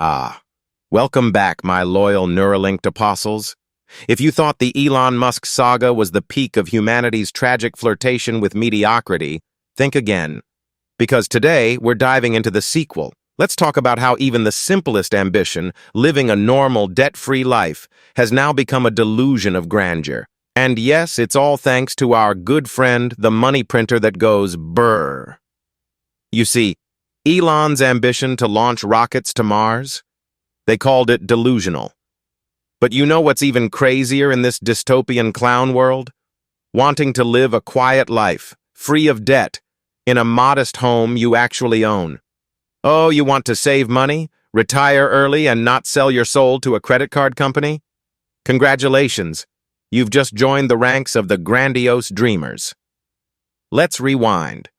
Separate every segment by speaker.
Speaker 1: Ah, welcome back, my loyal Neuralinked apostles. If you thought the Elon Musk saga was the peak of humanity's tragic flirtation with mediocrity, think again. Because today, we're diving into the sequel. Let's talk about how even the simplest ambition, living a normal, debt-free life, has now become a delusion of grandeur. And yes, it's all thanks to our good friend, the money printer that goes brrr. You see, Elon's ambition to launch rockets to Mars? They called it delusional. But you know what's even crazier in this dystopian clown world? Wanting to live a quiet life, free of debt, in a modest home you actually own. Oh, you want to save money, retire early, and not sell your soul to a credit card company? Congratulations, you've just joined the ranks of the grandiose dreamers. Let's rewind.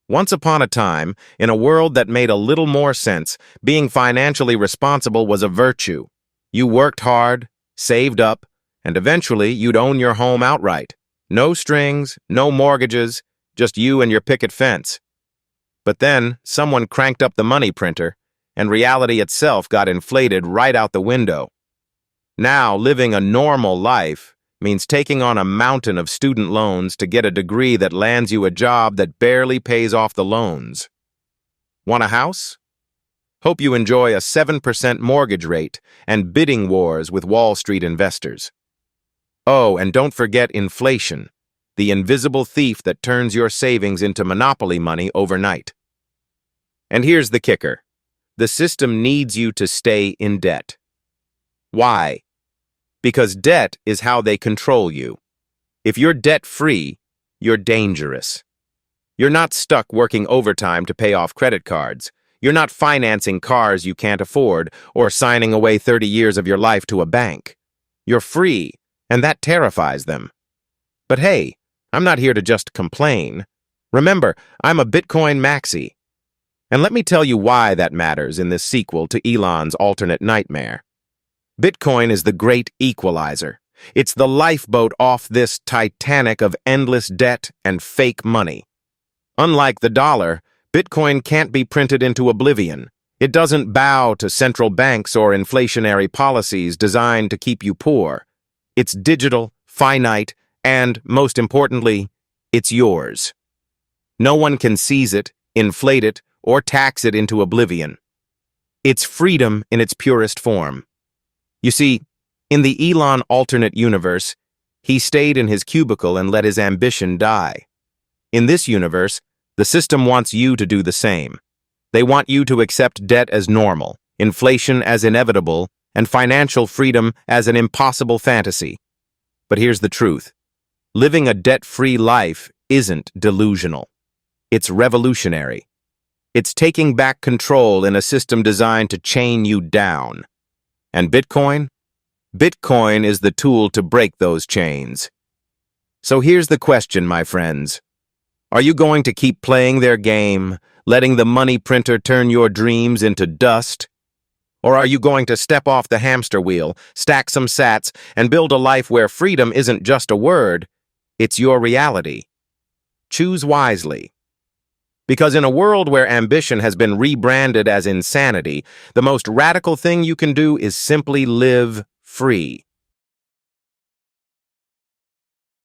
Speaker 1: Once upon a time, in a world that made a little more sense, being financially responsible was a virtue. You worked hard, saved up, and eventually you'd own your home outright. No strings, no mortgages, just you and your picket fence. But then, someone cranked up the money printer, and reality itself got inflated right out the window. Now, living a normal life means taking on a mountain of student loans to get a degree that lands you a job that barely pays off the loans. Want a house? Hope you enjoy a 7% mortgage rate and bidding wars with Wall Street investors. Oh, and don't forget inflation, the invisible thief that turns your savings into monopoly money overnight. And here's the kicker. The system needs you to stay in debt. Why? Because debt is how they control you. If you're debt-free, you're dangerous. You're not stuck working overtime to pay off credit cards. You're not financing cars you can't afford or signing away 30 years of your life to a bank. You're free, and that terrifies them. But hey, I'm not here to just complain. Remember, I'm a Bitcoin maxi. And let me tell you why that matters in this sequel to Elon's alternate nightmare. Bitcoin is the great equalizer. It's the lifeboat off this Titanic of endless debt and fake money. Unlike the dollar, Bitcoin can't be printed into oblivion. It doesn't bow to central banks or inflationary policies designed to keep you poor. It's digital, finite, and, most importantly, it's yours. No one can seize it, inflate it, or tax it into oblivion. It's freedom in its purest form. You see, in the Elon alternate universe, he stayed in his cubicle and let his ambition die. In this universe, the system wants you to do the same. They want you to accept debt as normal, inflation as inevitable, and financial freedom as an impossible fantasy. But here's the truth. Living a debt-free life isn't delusional. It's revolutionary. It's taking back control in a system designed to chain you down. And Bitcoin? Bitcoin is the tool to break those chains. So here's the question, my friends. Are you going to keep playing their game, letting the money printer turn your dreams into dust? Or are you going to step off the hamster wheel, stack some sats, and build a life where freedom isn't just a word, it's your reality? Choose wisely. Because in a world where ambition has been rebranded as insanity, the most radical thing you can do is simply live free.